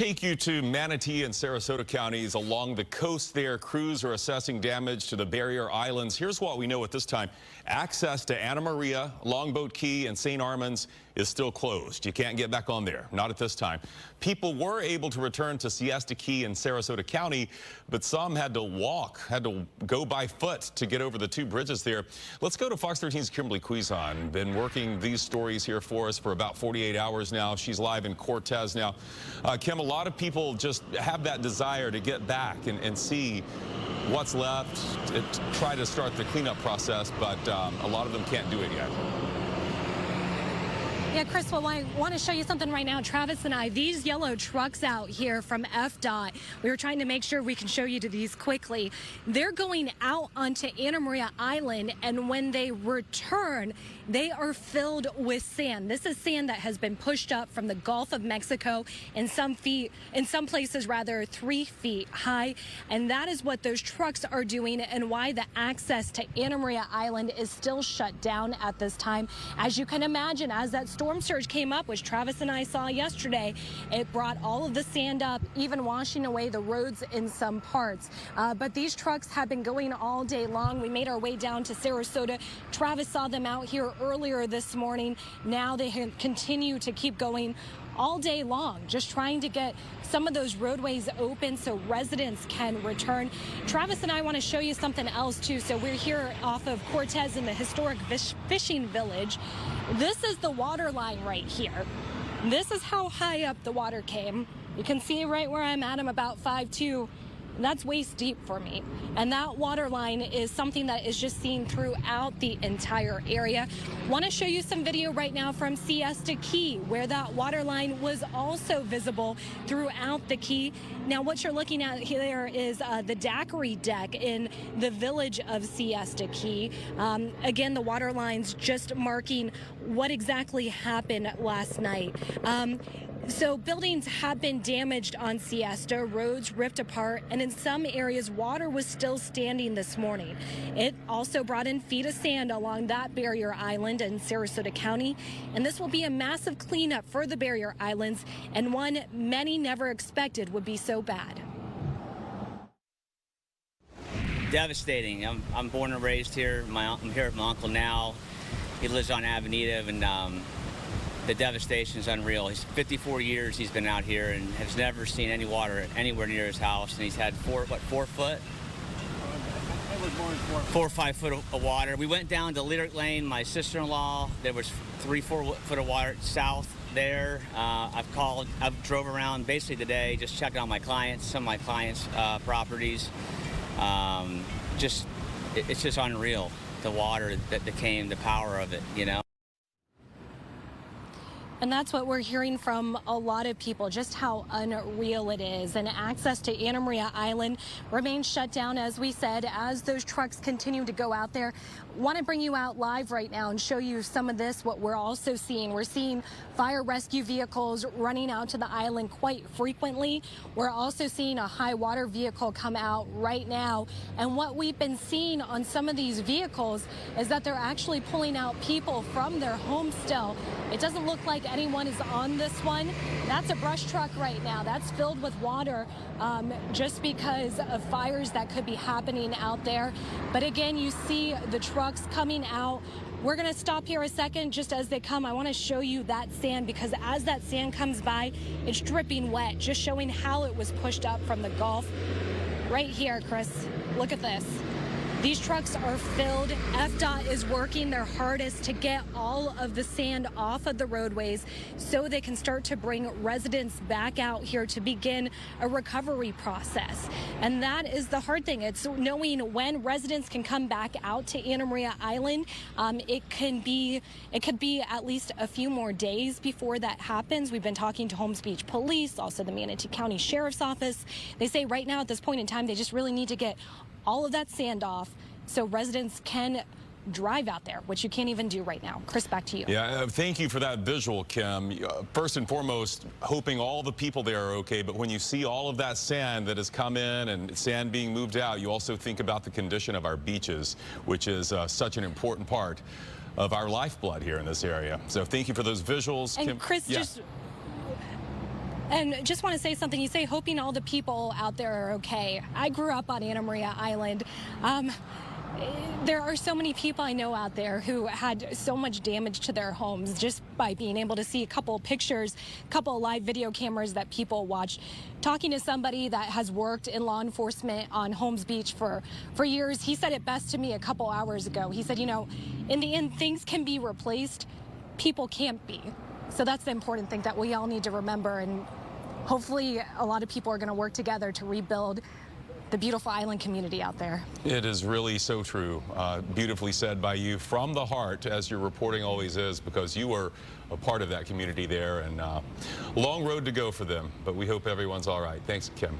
take you to Manatee and Sarasota counties along the coast there. Crews are assessing damage to the barrier islands. Here's what we know at this time. Access to Anna Maria, Longboat Key, and St. Armands is still closed. You can't get back on there, not at this time. People were able to return to Siesta Key in Sarasota County, but some had to walk, had to go by foot to get over the two bridges there. Let's go to Fox 13's Kim Kuizon. Been working these stories here for us for about 48 hours now. She's live in Cortez now. Kim, a lot of people just have that desire to get back and see what's left, try to start the cleanup process, but a lot of them can't do it yet. Yeah, Chris, well, I want to show you something right now. Travis and I, these yellow trucks out here from FDOT, we were trying to make sure we can show you to these quickly. They're going out onto Anna Maria Island, and when they return, they are filled with sand. This is sand that has been pushed up from the Gulf of Mexico in some places rather 3 feet high. And that is what those trucks are doing and why the access to Anna Maria Island is still shut down at this time. As you can imagine, as that storm surge came up, which Travis and I saw yesterday, it brought all of the sand up, even washing away the roads in some parts. But these trucks have been going all day long. We made our way down to Sarasota. Travis saw them out here earlier this morning. Now they continue to keep going all day long, just trying to get some of those roadways open so residents can return. Travis and I want to show you something else too. So we're here off of Cortez in the historic fishing village. This is the water line right here. This is how high up the water came. You can see right where I'm at. I'm about 5'2". That's waist deep for me. And that water line is something that is just seen throughout the entire area. Want to show you some video right now from Siesta Key, where that water line was also visible throughout the key. Now, what you're looking at here is the daiquiri deck in the village of Siesta Key. Again, the water lines just marking what exactly happened last night. So buildings have been damaged on Siesta, roads ripped apart, and in some areas water was still standing this morning. It also brought in feet of sand along that barrier island in Sarasota County, and this will be a massive cleanup for the barrier islands, and one many never expected would be so bad. Devastating. I'm born and raised here. I'm here with my uncle now. He lives on Avenida, and the devastation is unreal. He's 54 years he's been out here and has never seen any water anywhere near his house. And he's had 4 foot? 4 or 5 foot of water. We went down to Lyric Lane, my sister-in-law. There was 3-4 foot of water south there. I've drove around basically today, just checking on my clients, some of my clients' properties. It's just unreal, the water that came, the power of it, you know. And that's what we're hearing from a lot of people, just how unreal it is. And access to Anna Maria Island remains shut down, as we said, as those trucks continue to go out there. Want to bring you out live right now and show you some of this, what we're also seeing. We're seeing fire rescue vehicles running out to the island quite frequently. We're also seeing a high water vehicle come out right now. And what we've been seeing on some of these vehicles is that they're actually pulling out people from their homes still. It doesn't look like anyone is on this one. That's a brush truck right now. That's filled with water just because of fires that could be happening out there. But again, you see the trucks coming out. We're going to stop here a second just as they come. I want to show you that sand because as that sand comes by, it's dripping wet, just showing how it was pushed up from the Gulf. Right here, Chris, look at this. These trucks are filled. FDOT is working their hardest to get all of the sand off of the roadways so they can start to bring residents back out here to begin a recovery process. And that is the hard thing. It's knowing when residents can come back out to Anna Maria Island. It could be at least a few more days before that happens. We've been talking to Holmes Beach Police, also the Manatee County Sheriff's Office. They say right now at this point in time, they just really need to get all of that sand off so residents can drive out there, which you can't even do right now. Chris, back to you. Yeah, thank you for that visual, Kim. First and foremost, hoping all the people there are okay, but when you see all of that sand that has come in and sand being moved out, you also think about the condition of our beaches, which is such an important part of our lifeblood here in this area. So thank you for those visuals, and Kim. Chris, yeah. just And just want to say something. You say hoping all the people out there are okay. I grew up on Anna Maria Island. There are so many people I know out there who had so much damage to their homes just by being able to see a couple of pictures, a couple of live video cameras that people watched. Talking to somebody that has worked in law enforcement on Holmes Beach for years, he said it best to me a couple hours ago. He said, you know, in the end, things can be replaced, people can't be. So that's the important thing that we all need to remember, and hopefully a lot of people are going to work together to rebuild the beautiful island community out there. It is really so true. Beautifully said by you from the heart, as your reporting always is, because you were a part of that community there, and long road to go for them, but we hope everyone's all right. Thanks, Kim.